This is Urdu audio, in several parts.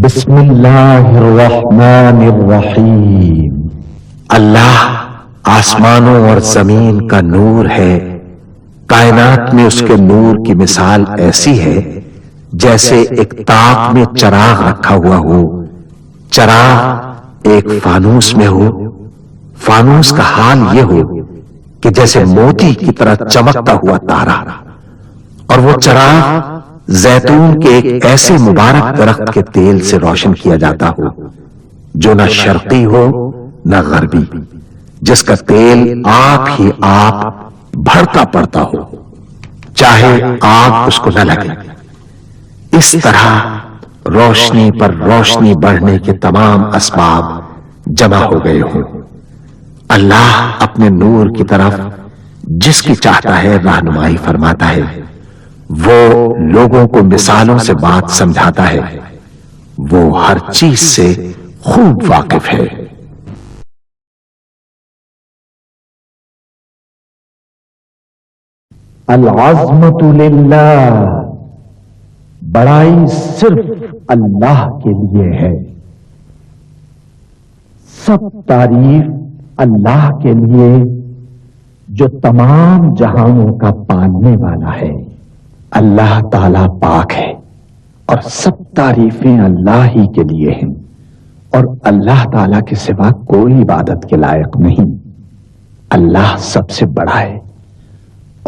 بسم اللہ الرحمن الرحیم۔ اللہ آسمانوں اور زمین کا نور ہے، کائنات میں اس کے نور کی مثال ایسی ہے جیسے ایک طاق میں چراغ رکھا ہوا ہو، چراغ ایک فانوس میں ہو، فانوس کا حال یہ ہو کہ جیسے موتی کی طرح چمکتا ہوا تارا، اور وہ چراغ زیتون کے ایک ایسے مبارک درخت کے تیل سے روشن کیا جاتا ہو جو نہ شرقی ہو نہ غربی، جس کا تیل آپ ہی آپ بھڑتا پڑتا ہو، چاہے آگ اس کو نہ لگے۔ اس طرح روشنی پر روشنی بڑھنے کے تمام اسباب جمع ہو گئے ہوں۔ اللہ اپنے نور کی طرف جس کی چاہتا ہے رہنمائی فرماتا ہے، وہ لوگوں کو مثالوں سے بات سمجھاتا ہے، وہ ہر چیز سے خوب واقف ہے۔ العظمت للہ، بڑائی صرف اللہ کے لیے ہے، سب تعریف اللہ کے لیے جو تمام جہانوں کا پالنے والا ہے۔ اللہ تعالی پاک ہے اور سب تعریفیں اللہ ہی کے لیے ہیں، اور اللہ تعالی کے سوا کوئی عبادت کے لائق نہیں۔ اللہ سب سے بڑا ہے،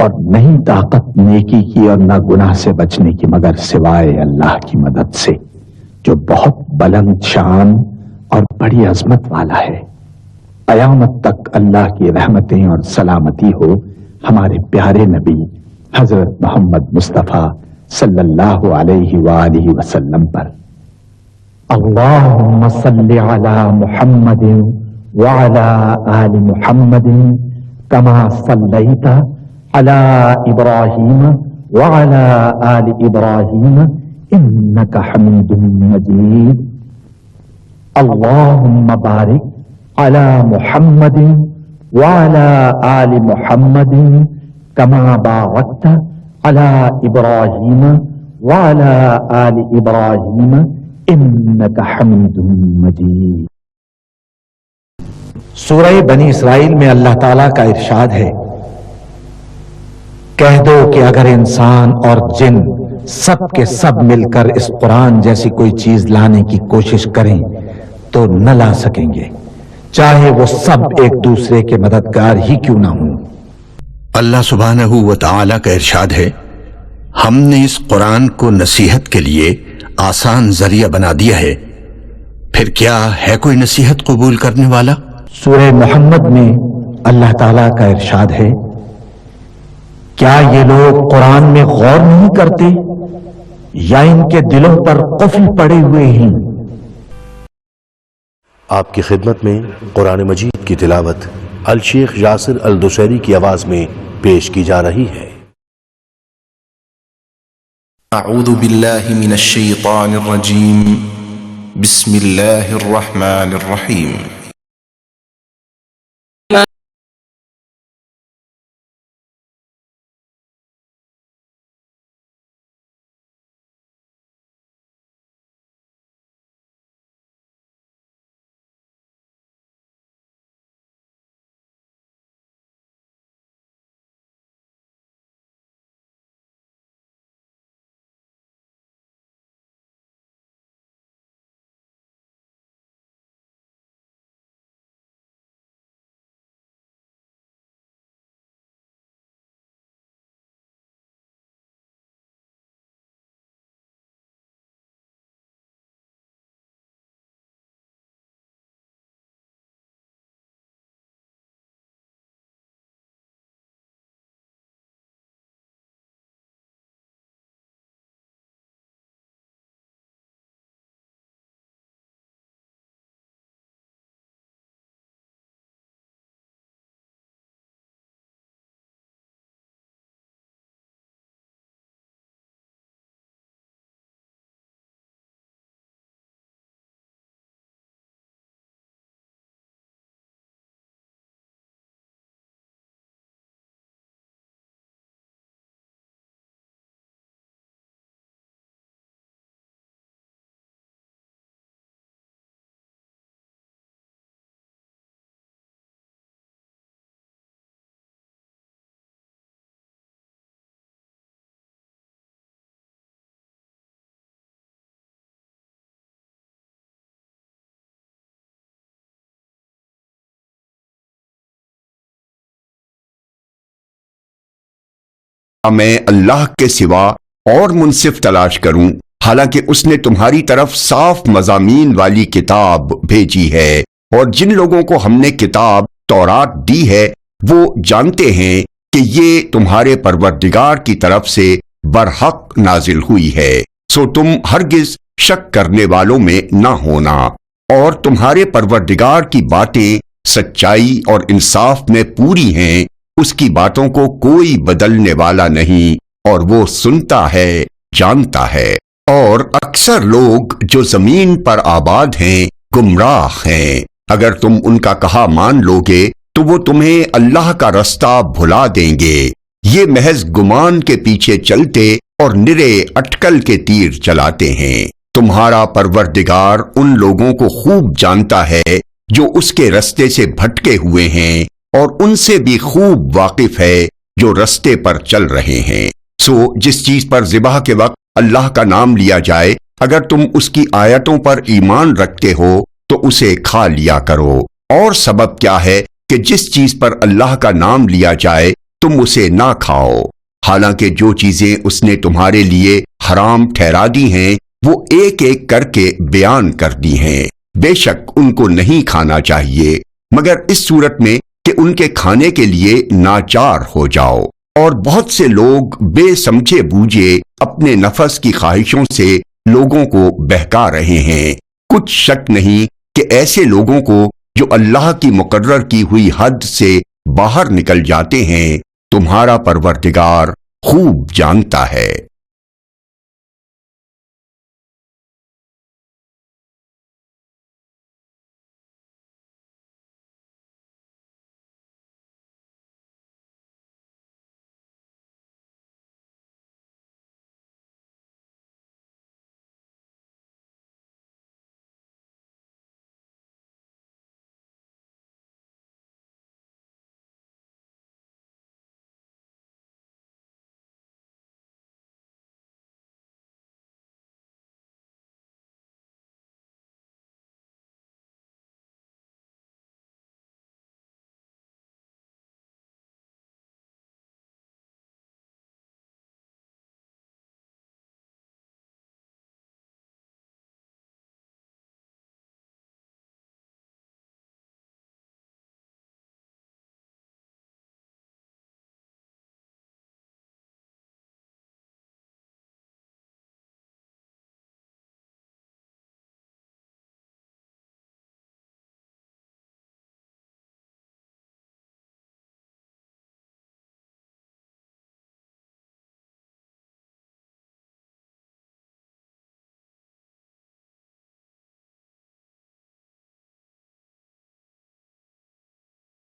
اور نہیں طاقت نیکی کی اور نہ گناہ سے بچنے کی مگر سوائے اللہ کی مدد سے، جو بہت بلند شان اور بڑی عظمت والا ہے۔ قیامت تک اللہ کی رحمتیں اور سلامتی ہو ہمارے پیارے نبی حضرت محمد مصطفیٰ صلی اللہ علیہ وآلہ وسلم پر۔ اللہم صل علی محمد وعلی آل محمد کما صلیت علی ابراہیم وعلی آل ابراہیم انک حمید مجید۔ اللہم بارک علی محمد وعلی آل محمد کما بارکت علی ابراہیم وعلی آل ابراہیم انک حمید مجید۔ سورہ بنی اسرائیل میں اللہ تعالیٰ کا ارشاد ہے، کہہ دو کہ اگر انسان اور جن سب کے سب مل کر اس قرآن جیسی کوئی چیز لانے کی کوشش کریں تو نہ لا سکیں گے، چاہے وہ سب ایک دوسرے کے مددگار ہی کیوں نہ ہوں۔ اللہ سبحانہ و تعالی کا ارشاد ہے، ہم نے اس قرآن کو نصیحت کے لیے آسان ذریعہ بنا دیا ہے، پھر کیا ہے کوئی نصیحت قبول کرنے والا؟ سورہ محمد میں اللہ تعالیٰ کا ارشاد ہے، کیا یہ لوگ قرآن میں غور نہیں کرتے یا ان کے دلوں پر قفل پڑے ہوئے ہیں؟ آپ کی خدمت میں قرآن مجید کی تلاوت الشیخ یاسر الدوسری کی آواز میں پیش کی جا رہی ہے۔ اعوذ باللہ من الشیطان الرجیم، بسم اللہ الرحمن الرحیم۔ میں اللہ کے سوا اور منصف تلاش کروں، حالانکہ اس نے تمہاری طرف صاف مضامین والی کتاب بھیجی ہے، اور جن لوگوں کو ہم نے کتاب تورات دی ہے وہ جانتے ہیں کہ یہ تمہارے پروردگار کی طرف سے برحق نازل ہوئی ہے، سو تم ہرگز شک کرنے والوں میں نہ ہونا، اور تمہارے پروردگار کی باتیں سچائی اور انصاف میں پوری ہیں، اس کی باتوں کو کوئی بدلنے والا نہیں، اور وہ سنتا ہے، جانتا ہے۔ اور اکثر لوگ جو زمین پر آباد ہیں گمراہ ہیں، اگر تم ان کا کہا مان لوگے تو وہ تمہیں اللہ کا رستہ بھلا دیں گے، یہ محض گمان کے پیچھے چلتے اور نرے اٹکل کے تیر چلاتے ہیں۔ تمہارا پروردگار ان لوگوں کو خوب جانتا ہے جو اس کے رستے سے بھٹکے ہوئے ہیں، اور ان سے بھی خوب واقف ہے جو رستے پر چل رہے ہیں۔ سو جس چیز پر ذبح کے وقت اللہ کا نام لیا جائے، اگر تم اس کی آیتوں پر ایمان رکھتے ہو تو اسے کھا لیا کرو، اور سبب کیا ہے کہ جس چیز پر اللہ کا نام لیا جائے تم اسے نہ کھاؤ، حالانکہ جو چیزیں اس نے تمہارے لیے حرام ٹھہرا دی ہیں وہ ایک ایک کر کے بیان کر دی ہیں۔ بے شک ان کو نہیں کھانا چاہیے مگر اس صورت میں کہ ان کے کھانے کے لیے ناچار ہو جاؤ، اور بہت سے لوگ بے سمجھے بوجھے اپنے نفس کی خواہشوں سے لوگوں کو بہکا رہے ہیں۔ کچھ شک نہیں کہ ایسے لوگوں کو جو اللہ کی مقرر کی ہوئی حد سے باہر نکل جاتے ہیں تمہارا پروردگار خوب جانتا ہے۔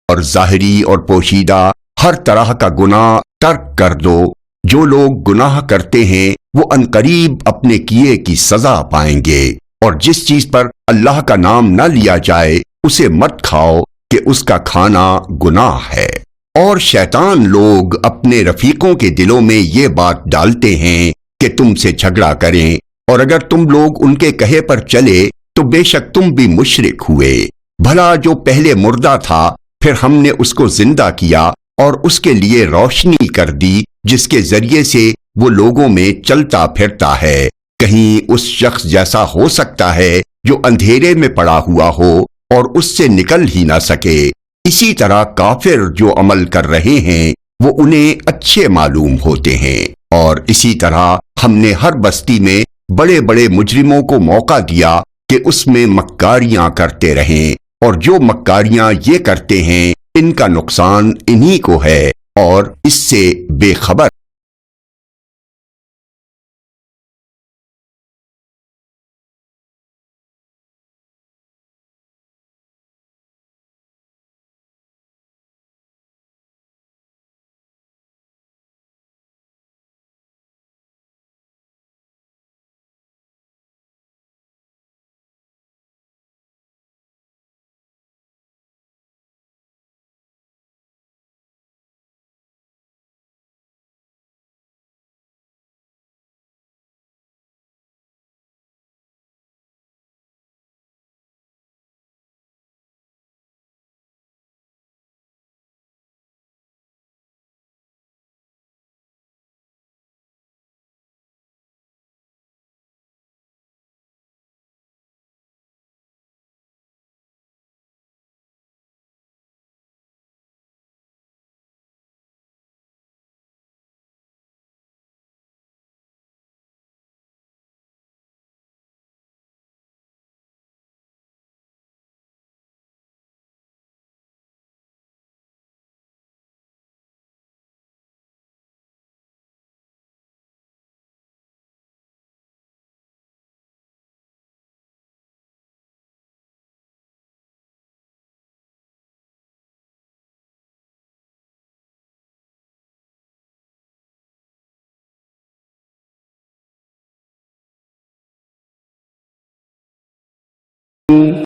اور ظاہری اور پوشیدہ ہر طرح کا گناہ ترک کر دو۔ جو لوگ گناہ کرتے ہیں وہ عنقریب اپنے کیے کی سزا پائیں گے، اور جس چیز پر اللہ کا نام نہ لیا جائے اسے مت کھاؤ کہ اس کا کھانا گناہ ہے۔ اور شیطان لوگ اپنے رفیقوں کے دلوں میں یہ بات ڈالتے ہیں کہ تم سے جھگڑا کریں، اور اگر تم لوگ ان کے کہے پر چلے تو بے شک تم بھی مشرک ہوئے۔ بھلا جو پہلے مردہ تھا پھر ہم نے اس کو زندہ کیا اور اس کے لیے روشنی کر دی جس کے ذریعے سے وہ لوگوں میں چلتا پھرتا ہے، کہیں اس شخص جیسا ہو سکتا ہے جو اندھیرے میں پڑا ہوا ہو اور اس سے نکل ہی نہ سکے۔ اسی طرح کافر جو عمل کر رہے ہیں وہ انہیں اچھے معلوم ہوتے ہیں، اور اسی طرح ہم نے ہر بستی میں بڑے بڑے مجرموں کو موقع دیا کہ اس میں مکاریاں کرتے رہیں، اور جو مکاریاں یہ کرتے ہیں ان کا نقصان انہی کو ہے، اور اس سے بے خبر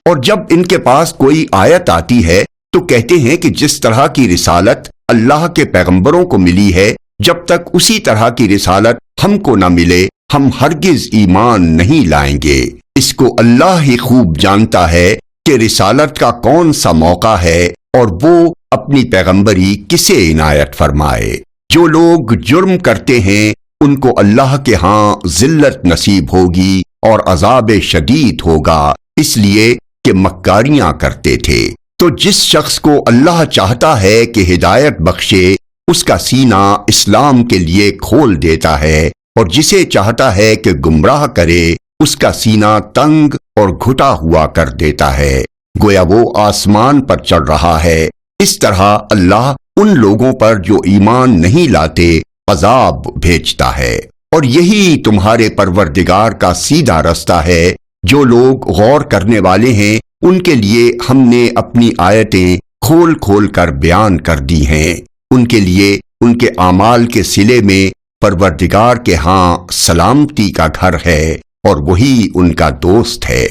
اور جب ان کے پاس کوئی آیت آتی ہے تو کہتے ہیں کہ جس طرح کی رسالت اللہ کے پیغمبروں کو ملی ہے، جب تک اسی طرح کی رسالت ہم کو نہ ملے ہم ہرگز ایمان نہیں لائیں گے۔ اس کو اللہ ہی خوب جانتا ہے کہ رسالت کا کون سا موقع ہے اور وہ اپنی پیغمبری کسے عنایت فرمائے۔ جو لوگ جرم کرتے ہیں ان کو اللہ کے ہاں ذلت نصیب ہوگی اور عذاب شدید ہوگا، اس لیے کہ مکاریاں کرتے تھے۔ تو جس شخص کو اللہ چاہتا ہے کہ ہدایت بخشے اس کا سینہ اسلام کے لیے کھول دیتا ہے، اور جسے چاہتا ہے کہ گمراہ کرے اس کا سینہ تنگ اور گھٹا ہوا کر دیتا ہے، گویا وہ آسمان پر چڑھ رہا ہے۔ اس طرح اللہ ان لوگوں پر جو ایمان نہیں لاتے عذاب بھیجتا ہے، اور یہی تمہارے پروردگار کا سیدھا رستہ ہے۔ جو لوگ غور کرنے والے ہیں ان کے لیے ہم نے اپنی آیتیں کھول کھول کر بیان کر دی ہیں۔ ان کے لیے ان کے اعمال کے صلے میں پروردگار کے ہاں سلامتی کا گھر ہے اور وہی ان کا دوست ہے۔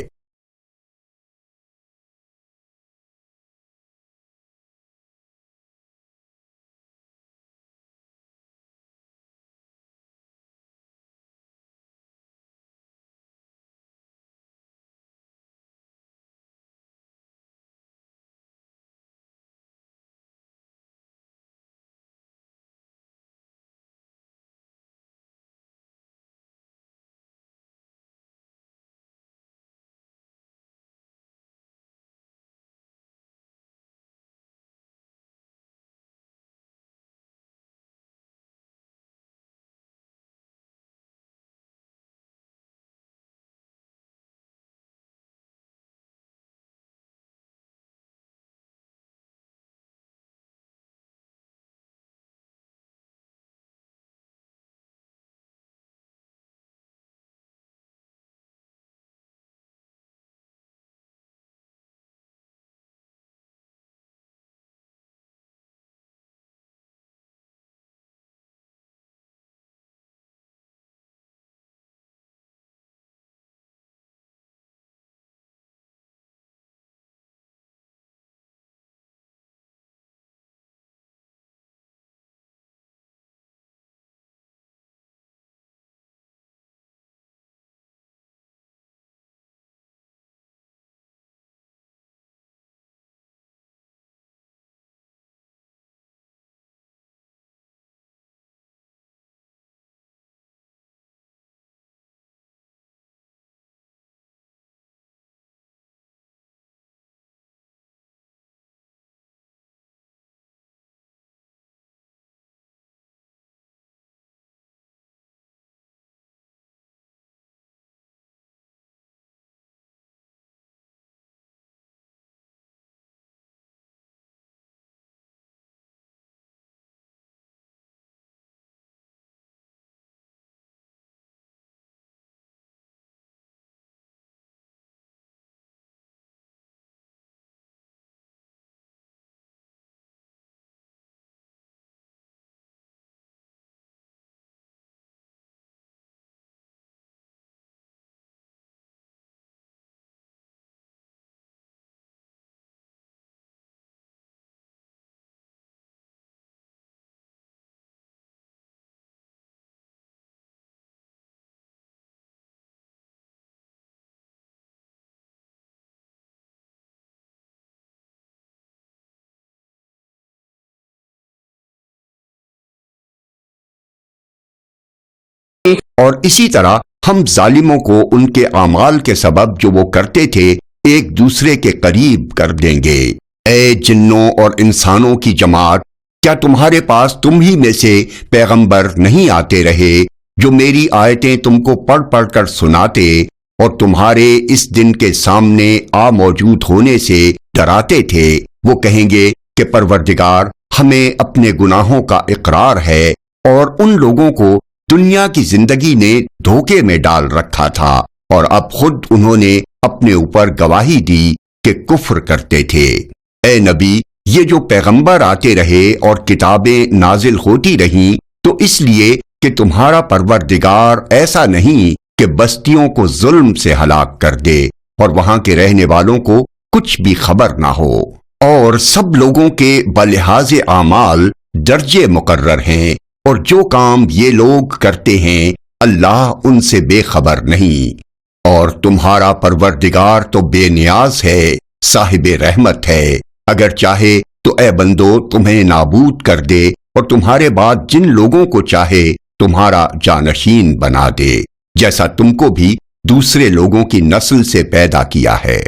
اور اسی طرح ہم ظالموں کو ان کے اعمال کے سبب جو وہ کرتے تھے ایک دوسرے کے قریب کر دیں گے۔ اے جنوں اور انسانوں کی جماعت، کیا تمہارے پاس تم ہی میں سے پیغمبر نہیں آتے رہے جو میری آیتیں تم کو پڑھ پڑھ کر سناتے اور تمہارے اس دن کے سامنے آ موجود ہونے سے ڈراتے تھے؟ وہ کہیں گے کہ پروردگار ہمیں اپنے گناہوں کا اقرار ہے، اور ان لوگوں کو دنیا کی زندگی نے دھوکے میں ڈال رکھا تھا اور اب خود انہوں نے اپنے اوپر گواہی دی کہ کفر کرتے تھے۔ اے نبی، یہ جو پیغمبر آتے رہے اور کتابیں نازل ہوتی رہیں تو اس لیے کہ تمہارا پروردگار ایسا نہیں کہ بستیوں کو ظلم سے ہلاک کر دے اور وہاں کے رہنے والوں کو کچھ بھی خبر نہ ہو، اور سب لوگوں کے بلحاظ اعمال درجے مقرر ہیں، اور جو کام یہ لوگ کرتے ہیں اللہ ان سے بے خبر نہیں۔ اور تمہارا پروردگار تو بے نیاز ہے، صاحب رحمت ہے، اگر چاہے تو اے بندو تمہیں نابود کر دے، اور تمہارے بعد جن لوگوں کو چاہے تمہارا جانشین بنا دے، جیسا تم کو بھی دوسرے لوگوں کی نسل سے پیدا کیا ہے۔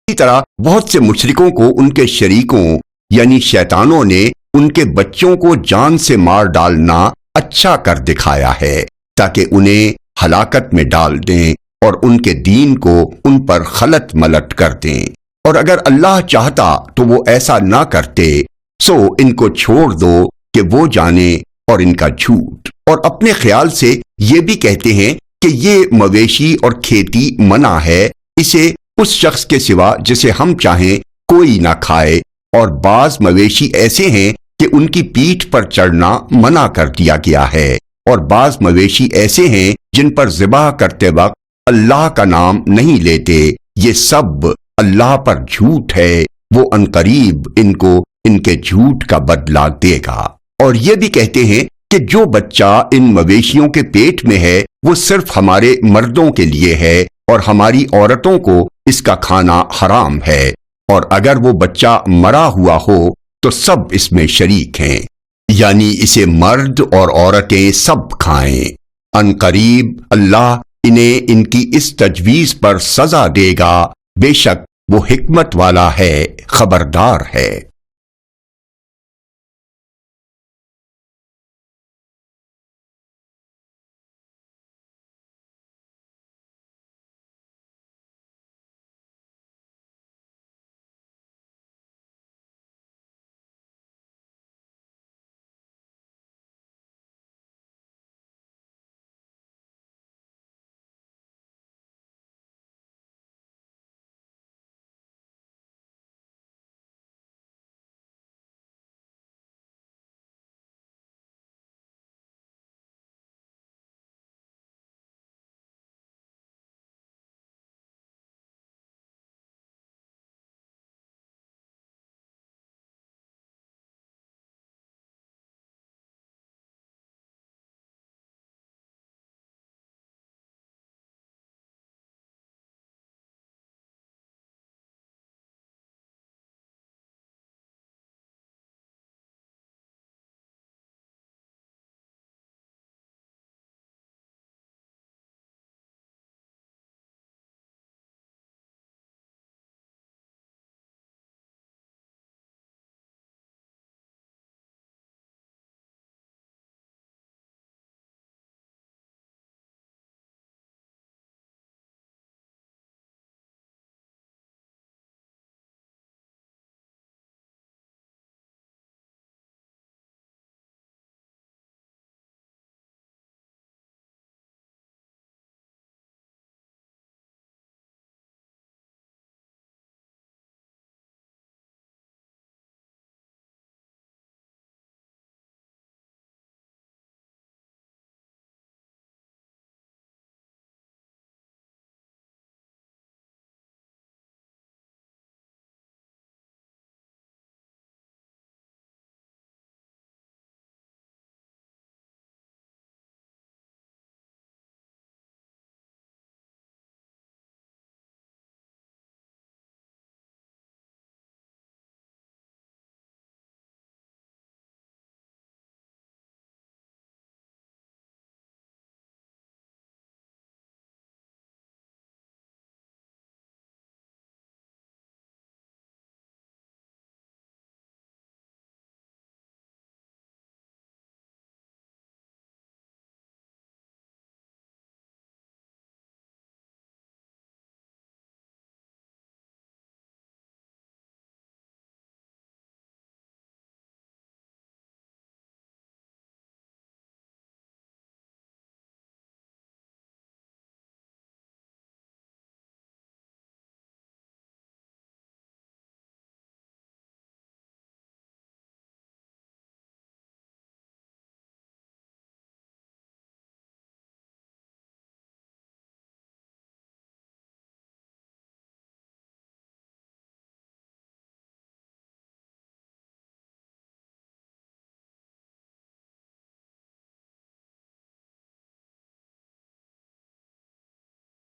اسی طرح بہت سے مشرکوں کو ان کے شریکوں یعنی شیطانوں نے ان کے بچوں کو جان سے مار ڈالنا اچھا کر دکھایا ہے تاکہ انہیں ہلاکت میں ڈال دیں اور ان کے دین کو ان پر خلط ملٹ کر دیں، اور اگر اللہ چاہتا تو وہ ایسا نہ کرتے، سو ان کو چھوڑ دو کہ وہ جانے اور ان کا جھوٹ، اور اپنے خیال سے یہ بھی کہتے ہیں کہ یہ مویشی اور کھیتی منع ہے، اسے اس شخص کے سوا جسے ہم چاہیں کوئی نہ کھائے، اور بعض مویشی ایسے ہیں کہ ان کی پیٹھ پر چڑھنا منع کر دیا گیا ہے، اور بعض مویشی ایسے ہیں جن پر ذبح کرتے وقت اللہ کا نام نہیں لیتے، یہ سب اللہ پر جھوٹ ہے، وہ عنقریب ان کو ان کے جھوٹ کا بدلہ دے گا۔ اور یہ بھی کہتے ہیں کہ جو بچہ ان مویشیوں کے پیٹ میں ہے وہ صرف ہمارے مردوں کے لیے ہے اور ہماری عورتوں کو اس کا کھانا حرام ہے، اور اگر وہ بچہ مرا ہوا ہو تو سب اس میں شریک ہیں، یعنی اسے مرد اور عورتیں سب کھائیں۔ ان قریب اللہ انہیں ان کی اس تجویز پر سزا دے گا، بے شک وہ حکمت والا ہے، خبردار ہے۔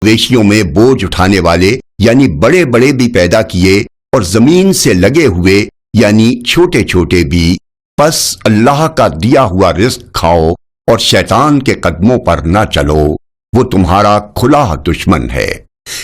مویشیوں میں بوجھ اٹھانے والے یعنی بڑے بڑے بھی پیدا کیے اور زمین سے لگے ہوئے یعنی چھوٹے چھوٹے بھی، پس اللہ کا دیا ہوا رزق کھاؤ اور شیطان کے قدموں پر نہ چلو، وہ تمہارا کھلا دشمن ہے۔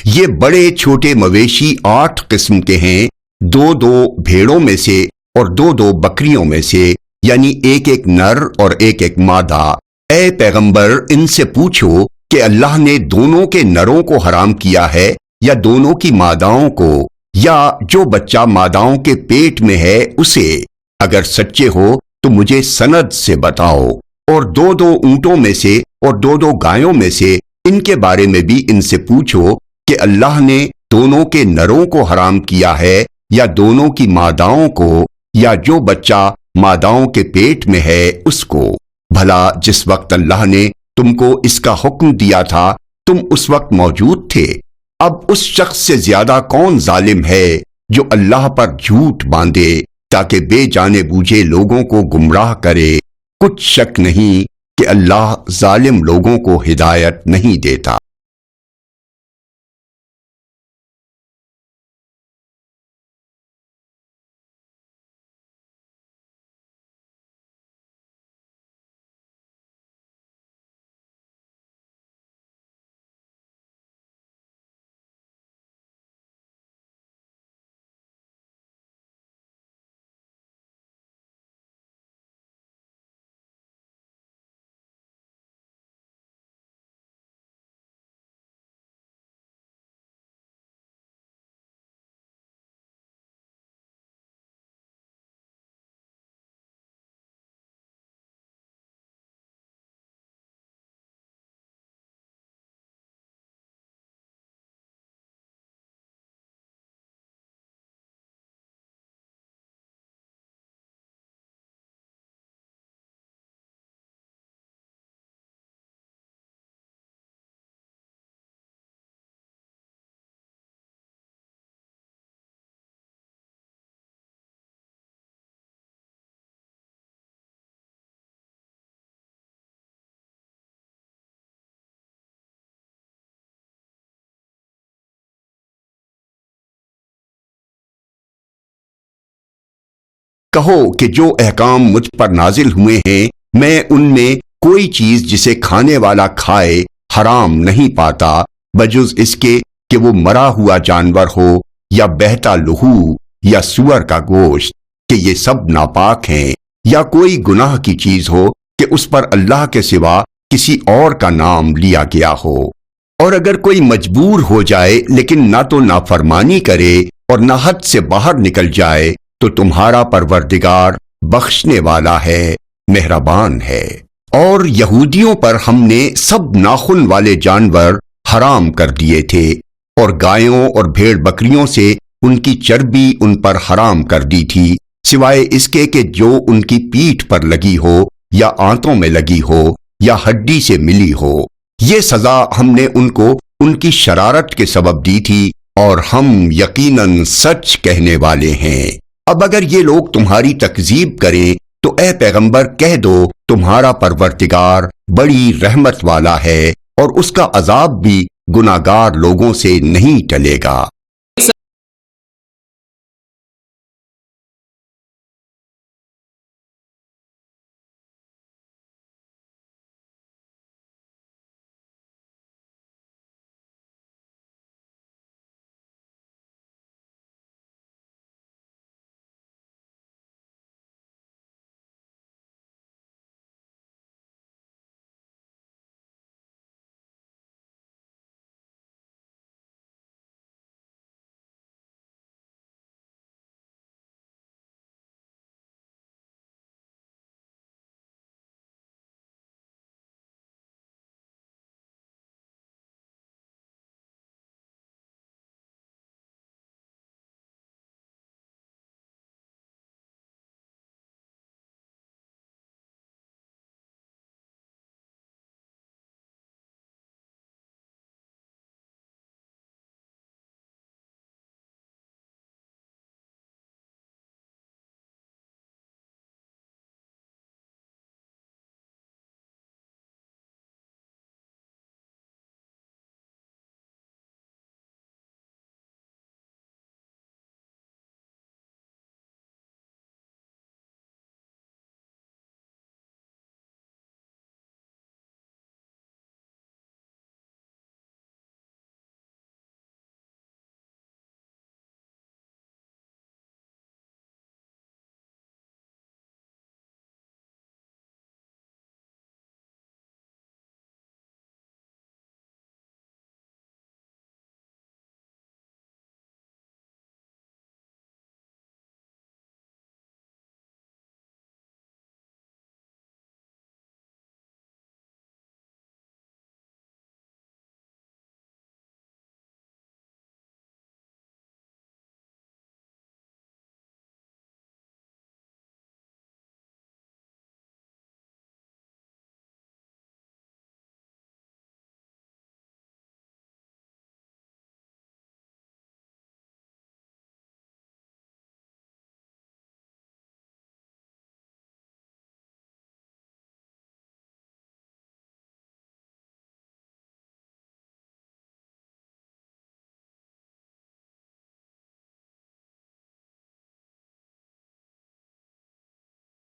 یہ بڑے چھوٹے مویشی 8 قسم کے ہیں، 2 بھیڑوں میں سے اور 2 بکریوں میں سے، یعنی ایک نر اور ایک مادہ۔ اے پیغمبر ان سے پوچھو کہ اللہ نے دونوں کے نروں کو حرام کیا ہے یا دونوں کی ماداؤں کو، یا جو بچہ ماداؤں کے پیٹ میں ہے اسے؟ اگر سچے ہو تو مجھے سند سے بتاؤ۔ اور 2 اونٹوں میں سے اور 2 گایوں میں سے ان کے بارے میں بھی ان سے پوچھو کہ اللہ نے دونوں کے نروں کو حرام کیا ہے یا دونوں کی ماداؤں کو، یا جو بچہ ماداؤں کے پیٹ میں ہے اس کو۔ بھلا جس وقت اللہ نے تم کو اس کا حکم دیا تھا تم اس وقت موجود تھے؟ اب اس شخص سے زیادہ کون ظالم ہے جو اللہ پر جھوٹ باندھے تاکہ بے جانے بوجھے لوگوں کو گمراہ کرے؟ کچھ شک نہیں کہ اللہ ظالم لوگوں کو ہدایت نہیں دیتا۔ کہو کہ جو احکام مجھ پر نازل ہوئے ہیں میں ان میں کوئی چیز جسے کھانے والا کھائے حرام نہیں پاتا بجز اس کے کہ وہ مرا ہوا جانور ہو یا بہتا لہو یا سور کا گوشت کہ یہ سب ناپاک ہیں، یا کوئی گناہ کی چیز ہو کہ اس پر اللہ کے سوا کسی اور کا نام لیا گیا ہو۔ اور اگر کوئی مجبور ہو جائے لیکن نہ تو نافرمانی کرے اور نہ حد سے باہر نکل جائے تو تمہارا پروردگار بخشنے والا ہے، مہربان ہے۔ اور یہودیوں پر ہم نے سب ناخن والے جانور حرام کر دیے تھے، اور گایوں اور بھیڑ بکریوں سے ان کی چربی ان پر حرام کر دی تھی، سوائے اس کے کہ جو ان کی پیٹھ پر لگی ہو یا آنتوں میں لگی ہو یا ہڈی سے ملی ہو۔ یہ سزا ہم نے ان کو ان کی شرارت کے سبب دی تھی، اور ہم یقیناً سچ کہنے والے ہیں۔ اب اگر یہ لوگ تمہاری تکذیب کریں تو اے پیغمبر کہہ دو تمہارا پروردگار بڑی رحمت والا ہے، اور اس کا عذاب بھی گناہگار لوگوں سے نہیں ٹلے گا۔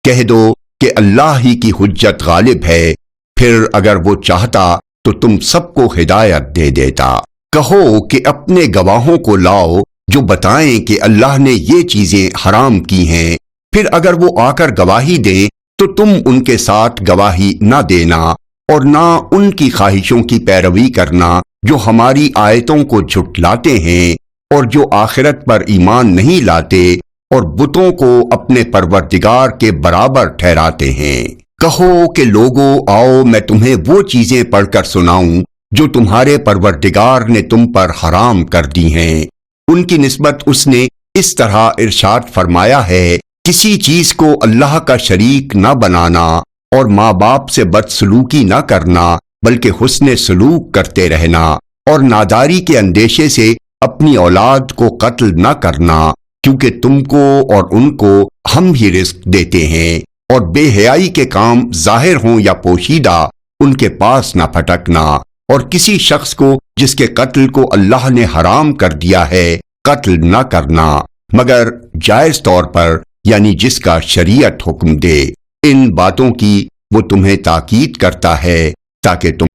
کہہ دو کہ اللہ ہی کی حجت غالب ہے، پھر اگر وہ چاہتا تو تم سب کو ہدایت دے دیتا۔ کہو کہ اپنے گواہوں کو لاؤ جو بتائیں کہ اللہ نے یہ چیزیں حرام کی ہیں، پھر اگر وہ آ کر گواہی دیں تو تم ان کے ساتھ گواہی نہ دینا، اور نہ ان کی خواہشوں کی پیروی کرنا جو ہماری آیتوں کو جھٹلاتے ہیں اور جو آخرت پر ایمان نہیں لاتے اور بتوں کو اپنے پروردگار کے برابر ٹھہراتے ہیں۔ کہو کہ لوگوں آؤ میں تمہیں وہ چیزیں پڑھ کر سناؤں جو تمہارے پروردگار نے تم پر حرام کر دی ہیں۔ ان کی نسبت اس نے اس طرح ارشاد فرمایا ہے، کسی چیز کو اللہ کا شریک نہ بنانا اور ماں باپ سے بدسلوکی نہ کرنا بلکہ حسن سلوک کرتے رہنا، اور ناداری کے اندیشے سے اپنی اولاد کو قتل نہ کرنا، کیونکہ تم کو اور ان کو ہم ہی رزق دیتے ہیں، اور بے حیائی کے کام ظاہر ہوں یا پوشیدہ ان کے پاس نہ پھٹکنا، اور کسی شخص کو جس کے قتل کو اللہ نے حرام کر دیا ہے قتل نہ کرنا، مگر جائز طور پر یعنی جس کا شریعت حکم دے، ان باتوں کی وہ تمہیں تاکید کرتا ہے تاکہ تم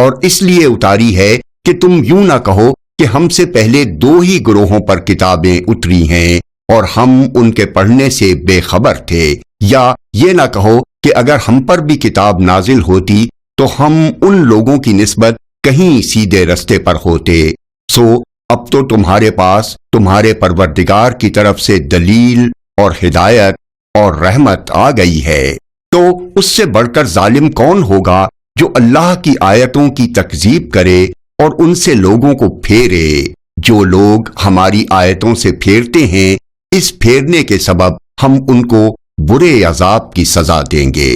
اور اس لیے اتاری ہے کہ تم یوں نہ کہو کہ ہم سے پہلے 2 ہی گروہوں پر کتابیں اتری ہیں اور ہم ان کے پڑھنے سے بے خبر تھے، یا یہ نہ کہو کہ اگر ہم پر بھی کتاب نازل ہوتی تو ہم ان لوگوں کی نسبت کہیں سیدھے رستے پر ہوتے۔ سو اب تو تمہارے پاس تمہارے پروردگار کی طرف سے دلیل اور ہدایت اور رحمت آ گئی ہے، تو اس سے بڑھ کر ظالم کون ہوگا جو اللہ کی آیتوں کی تکذیب کرے اور ان سے لوگوں کو پھیرے۔ جو لوگ ہماری آیتوں سے پھیرتے ہیں، اس پھیرنے کے سبب ہم ان کو برے عذاب کی سزا دیں گے۔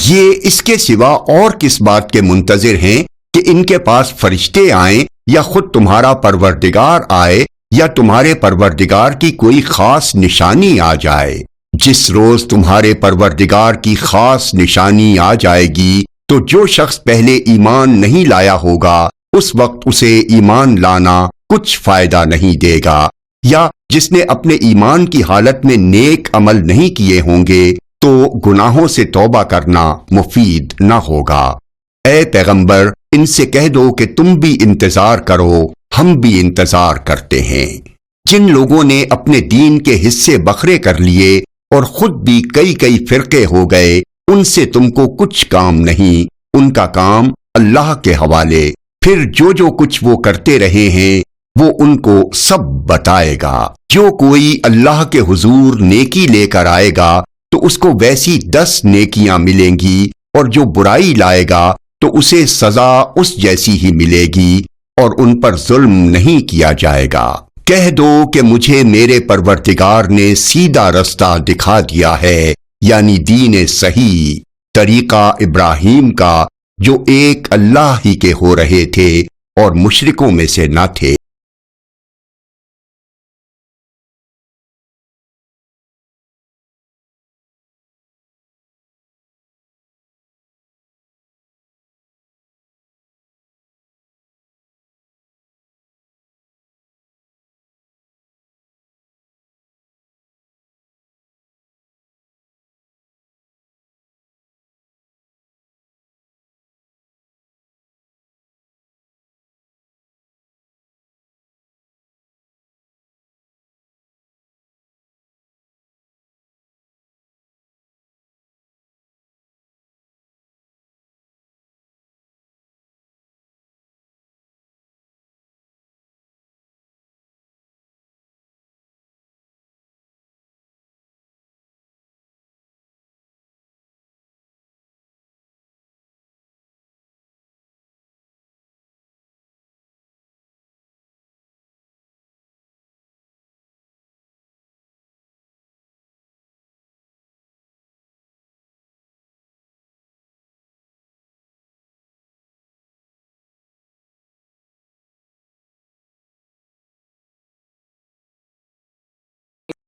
یہ اس کے سوا اور کس بات کے منتظر ہیں کہ ان کے پاس فرشتے آئیں یا خود تمہارا پروردگار آئے یا تمہارے پروردگار کی کوئی خاص نشانی آ جائے؟ جس روز تمہارے پروردگار کی خاص نشانی آ جائے گی تو جو شخص پہلے ایمان نہیں لایا ہوگا اس وقت اسے ایمان لانا کچھ فائدہ نہیں دے گا، یا جس نے اپنے ایمان کی حالت میں نیک عمل نہیں کیے ہوں گے تو گناہوں سے توبہ کرنا مفید نہ ہوگا۔ اے پیغمبر، ان سے کہہ دو کہ تم بھی انتظار کرو، ہم بھی انتظار کرتے ہیں۔ جن لوگوں نے اپنے دین کے حصے بکھرے کر لیے اور خود بھی کئی فرقے ہو گئے، ان سے تم کو کچھ کام نہیں، ان کا کام اللہ کے حوالے، پھر جو کچھ وہ کرتے رہے ہیں وہ ان کو سب بتائے گا۔ جو کوئی اللہ کے حضور نیکی لے کر آئے گا تو اس کو ویسی 10 نیکیاں ملیں گی، اور جو برائی لائے گا تو اسے سزا اس جیسی ہی ملے گی، اور ان پر ظلم نہیں کیا جائے گا۔ کہہ دو کہ مجھے میرے پروردگار نے سیدھا رستہ دکھا دیا ہے، یعنی دین صحیح، طریقہ ابراہیم کا، جو ایک اللہ ہی کے ہو رہے تھے اور مشرکوں میں سے نہ تھے۔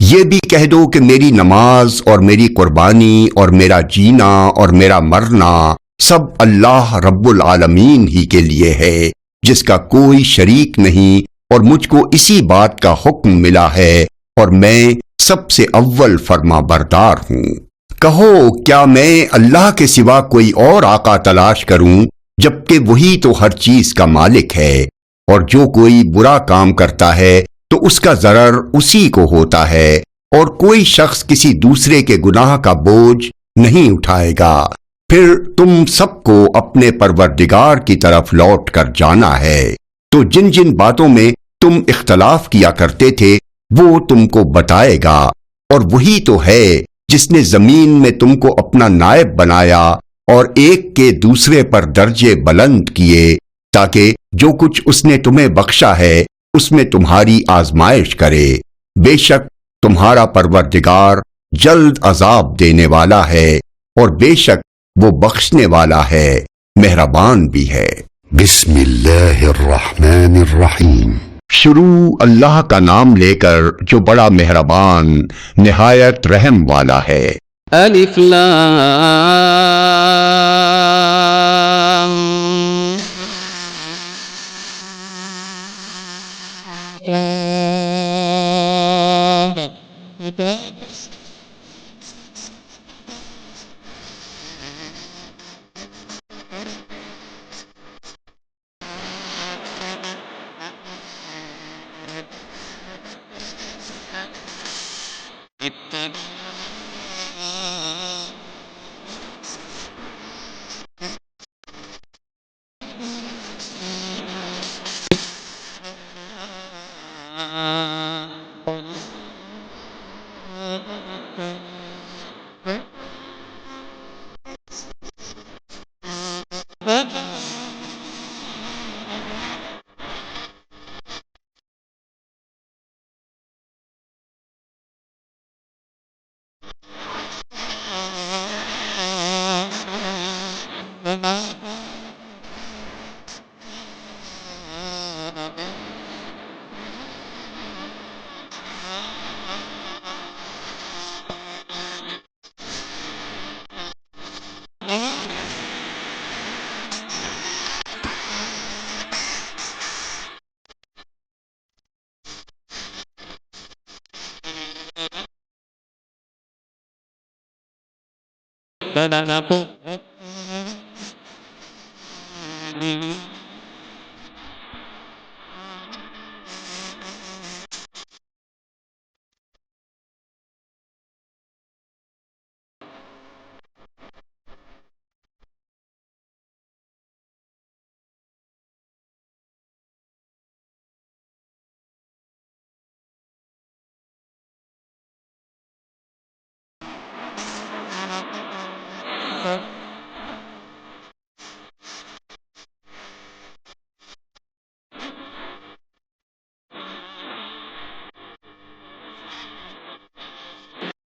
یہ بھی کہہ دو کہ میری نماز اور میری قربانی اور میرا جینا اور میرا مرنا سب اللہ رب العالمین ہی کے لیے ہے، جس کا کوئی شریک نہیں، اور مجھ کو اسی بات کا حکم ملا ہے اور میں سب سے اول فرما بردار ہوں۔ کہو کیا میں اللہ کے سوا کوئی اور آقا تلاش کروں جبکہ وہی تو ہر چیز کا مالک ہے، اور جو کوئی برا کام کرتا ہے تو اس کا ضرر اسی کو ہوتا ہے، اور کوئی شخص کسی دوسرے کے گناہ کا بوجھ نہیں اٹھائے گا۔ پھر تم سب کو اپنے پروردگار کی طرف لوٹ کر جانا ہے، تو جن جن باتوں میں تم اختلاف کیا کرتے تھے وہ تم کو بتائے گا، اور وہی تو ہے جس نے زمین میں تم کو اپنا نائب بنایا اور ایک کے دوسرے پر درجے بلند کیے، تاکہ جو کچھ اس نے تمہیں بخشا ہے اس میں تمہاری آزمائش کرے۔ بے شک تمہارا پروردگار جلد عذاب دینے والا ہے، اور بے شک وہ بخشنے والا ہے، مہربان بھی ہے۔ بسم اللہ الرحمن الرحیم۔ شروع اللہ کا نام لے کر جو بڑا مہربان نہایت رحم والا ہے۔ الف لام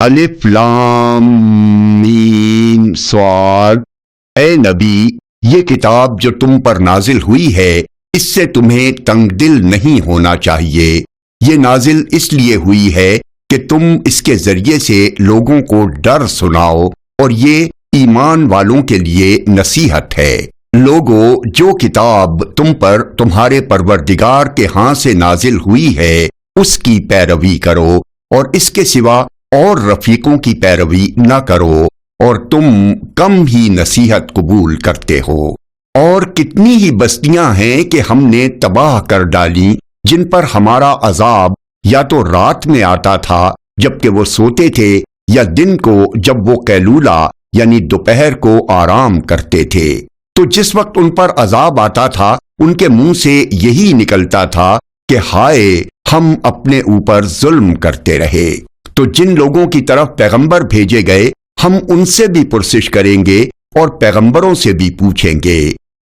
الف لام میم صاد، اے نبی یہ کتاب جو تم پر نازل ہوئی ہے اس سے تمہیں تنگ دل نہیں ہونا چاہیے، یہ نازل اس لیے ہوئی ہے کہ تم اس کے ذریعے سے لوگوں کو ڈر سناؤ، اور یہ ایمان والوں کے لیے نصیحت ہے۔ لوگو، جو کتاب تم پر تمہارے پروردگار کے ہاں سے نازل ہوئی ہے اس کی پیروی کرو، اور اس کے سوا اور رفیقوں کی پیروی نہ کرو، اور تم کم ہی نصیحت قبول کرتے ہو۔ اور کتنی ہی بستیاں ہیں کہ ہم نے تباہ کر ڈالی جن پر ہمارا عذاب یا تو رات میں آتا تھا جبکہ وہ سوتے تھے، یا دن کو جب وہ قیلولہ یعنی دوپہر کو آرام کرتے تھے، تو جس وقت ان پر عذاب آتا تھا ان کے منہ سے یہی نکلتا تھا کہ ہائے ہم اپنے اوپر ظلم کرتے رہے۔ تو جن لوگوں کی طرف پیغمبر بھیجے گئے ہم ان سے بھی پرسش کریں گے اور پیغمبروں سے بھی پوچھیں گے،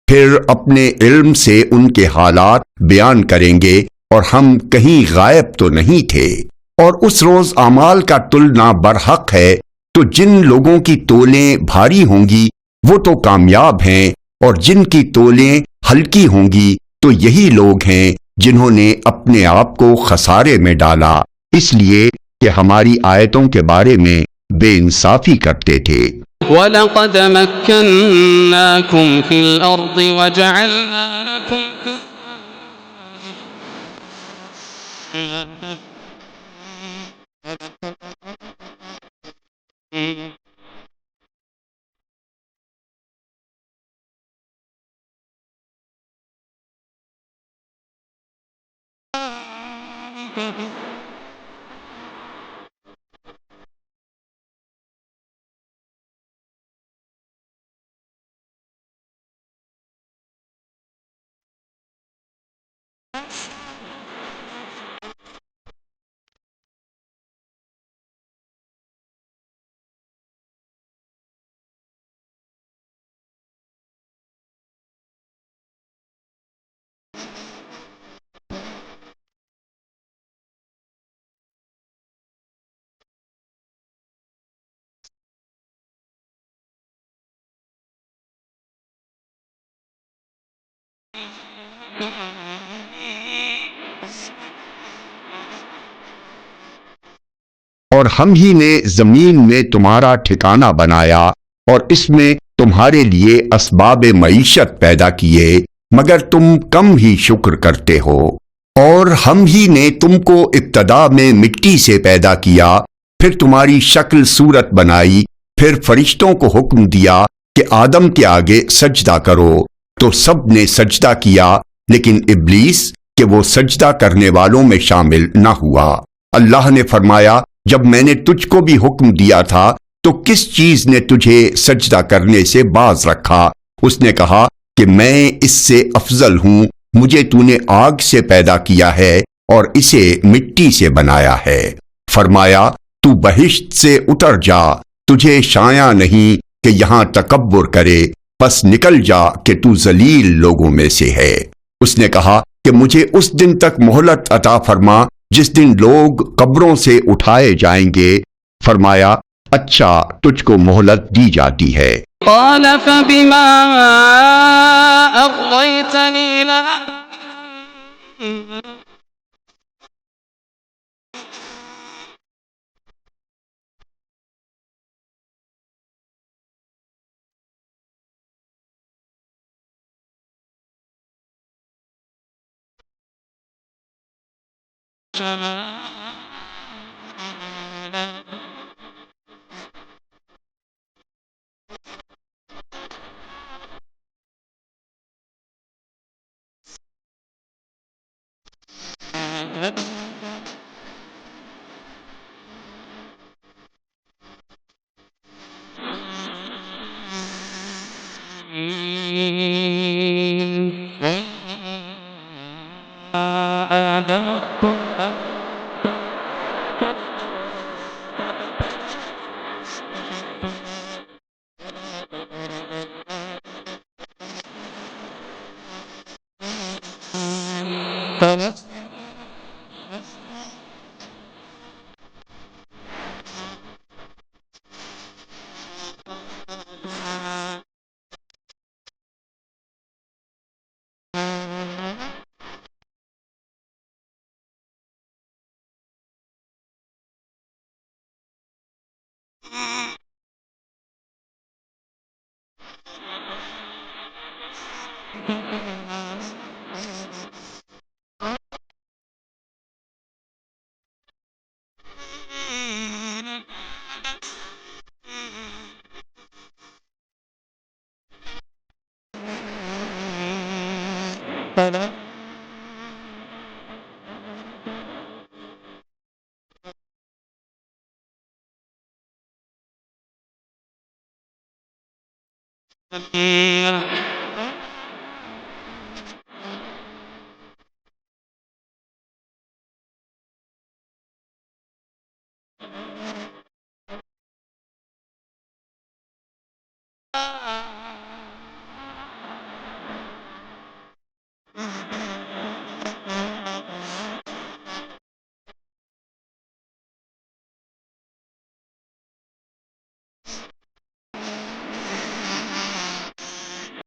پھر اپنے علم سے ان کے حالات بیان کریں گے، اور ہم کہیں غائب تو نہیں تھے۔ اور اس روز اعمال کا تلنا برحق ہے، تو جن لوگوں کی تولیں بھاری ہوں گی وہ تو کامیاب ہیں، اور جن کی تولیں ہلکی ہوں گی تو یہی لوگ ہیں جنہوں نے اپنے آپ کو خسارے میں ڈالا، اس لیے کہ ہماری آیتوں کے بارے میں بے انصافی کرتے تھے۔ وَلَقَدْ مَكَّنَّاكُمْ فِي الْأَرْضِ وَجَعَلْنَا لَكُمْ اور ہم ہی نے زمین میں تمہارا ٹھکانہ بنایا اور اس میں تمہارے لیے اسباب معیشت پیدا کیے، مگر تم کم ہی شکر کرتے ہو۔ اور ہم ہی نے تم کو ابتدا میں مٹی سے پیدا کیا، پھر تمہاری شکل صورت بنائی، پھر فرشتوں کو حکم دیا کہ آدم کے آگے سجدہ کرو، تو سب نے سجدہ کیا، لیکن ابلیس کہ وہ سجدہ کرنے والوں میں شامل نہ ہوا۔ اللہ نے فرمایا، جب میں نے تجھ کو بھی حکم دیا تھا تو کس چیز نے تجھے سجدہ کرنے سے باز رکھا؟ اس نے کہا کہ میں اس سے افضل ہوں، مجھے تو نے آگ سے پیدا کیا ہے اور اسے مٹی سے بنایا ہے۔ فرمایا، تو بہشت سے اتر جا، تجھے شایع نہیں کہ یہاں تکبر کرے، پس نکل جا کہ تو ذلیل لوگوں میں سے ہے۔ اس نے کہا کہ مجھے اس دن تک مہلت عطا فرما جس دن لوگ قبروں سے اٹھائے جائیں گے۔ فرمایا، اچھا تجھ کو مہلت دی جاتی ہے۔ قال فبما أغويتني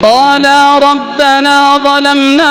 قَالَا رَبَّنَا ظَلَمْنَا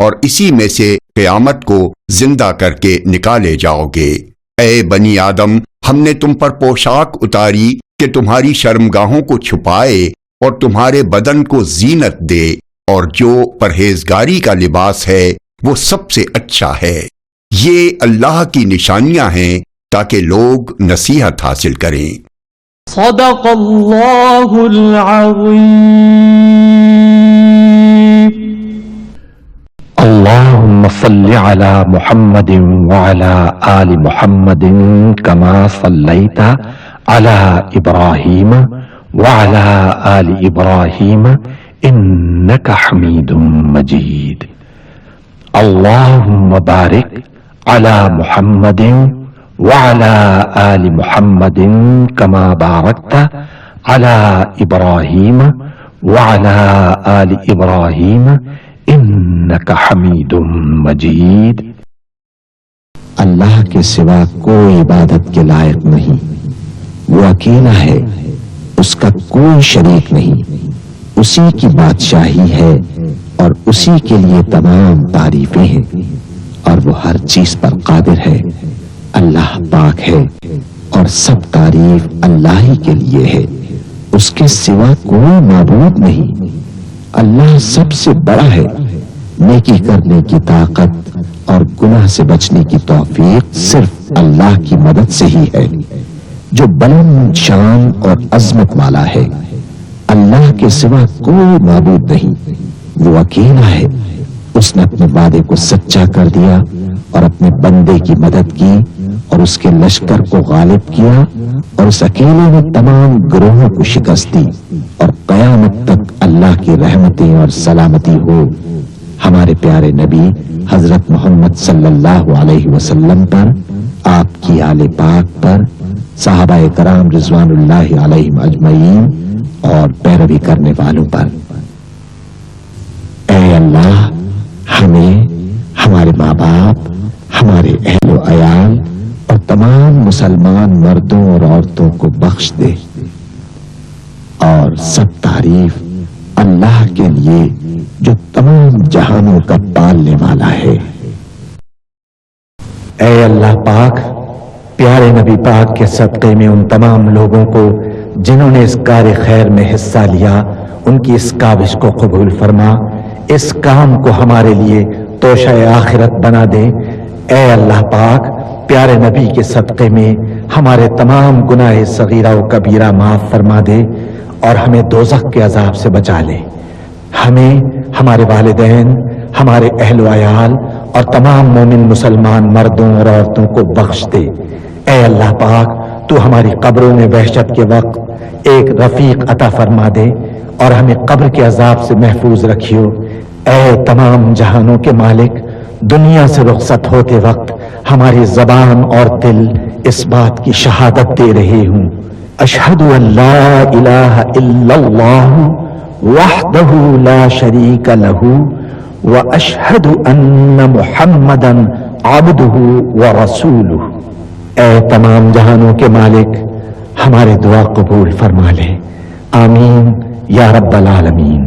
اور اسی میں سے قیامت کو زندہ کر کے نکالے جاؤ گے۔ اے بنی آدم، ہم نے تم پر پوشاک اتاری کہ تمہاری شرمگاہوں کو چھپائے اور تمہارے بدن کو زینت دے، اور جو پرہیزگاری کا لباس ہے وہ سب سے اچھا ہے۔ یہ اللہ کی نشانیاں ہیں تاکہ لوگ نصیحت حاصل کریں۔ صدق اللہ العظیم۔ اللهم صل على محمد وعلى آل محمد كما صليت على إبراهيم وعلى آل إبراهيم إنك حميد مجيد۔ اللهم بارك على محمد وعلى آل محمد كما باركت على إبراهيم وعلى آل إبراهيم إنك حميد مجيد۔ اللہ کے سوا کوئی عبادت کے لائق نہیں، وہ اکیلا ہے، اس کا کوئی شریک نہیں، اسی کی بادشاہی ہے اور اسی کے لیے تمام تعریفیں ہیں، اور وہ ہر چیز پر قادر ہے۔ اللہ پاک ہے اور سب تعریف اللہ ہی کے لیے ہے، اس کے سوا کوئی معبود نہیں۔ اللہ سب سے بڑا ہے، نیکی کرنے کی طاقت اور گناہ سے بچنے کی توفیق صرف اللہ کی مدد سے ہی ہے، جو بلند شان اور عظمت والا ہے۔ اللہ کے سوا کوئی معبود نہیں، وہ اکیلا ہے، اس نے اپنے وعدے کو سچا کر دیا اور اپنے بندے کی مدد کی اور اس کے لشکر کو غالب کیا، اور اس اکیلے نے تمام گروہوں کو شکست دی، اور قیامت تک اللہ کی رحمتیں اور سلامتی ہو ہمارے پیارے نبی حضرت محمد صلی اللہ علیہ وسلم پر، آپ کی آل پاک پر، صحابہ کرام رضوان اللہ علیہم اجمعین اور پیروی کرنے والوں پر۔ اے اللہ، ہمیں، ہمارے ماں باپ، ہمارے اہل و عیال اور تمام مسلمان مردوں اور عورتوں کو بخش دے، اور سب تعریف اللہ کے لیے جو تمام جہانوں کا پالنے والا ہے۔ اے اللہ پاک، پیارے نبی پاک کے صدقے میں ان تمام لوگوں کو جنہوں نے اس کار خیر میں حصہ لیا، ان کی اس کاوش کو قبول فرما، اس کام کو ہمارے لیے توشہ آخرت بنا دے۔ اے اللہ پاک، پیارے نبی کے صدقے میں ہمارے تمام گناہ صغیرہ و کبیرہ معاف فرما دے اور ہمیں دوزخ کے عذاب سے بچا لے۔ ہمیں، ہمارے والدین، ہمارے اہل و عیال اور تمام مومن مسلمان مردوں اور عورتوں کو بخش دے۔ اے اللہ پاک، تو ہماری قبروں میں وحشت کے وقت ایک رفیق عطا فرما دے اور ہمیں قبر کے عذاب سے محفوظ رکھیو۔ اے تمام جہانوں کے مالک، دنیا سے رخصت ہوتے وقت ہماری زبان اور دل اس بات کی شہادت دے رہے ہوں، اشہد ان لا الہ الا اللہ وحدہ لا شریک لہ واشہد ان محمدا عبدہ ورسولہ۔ اے تمام جہانوں کے مالک، ہمارے دعا قبول فرما لے، آمین یا رب العالمین۔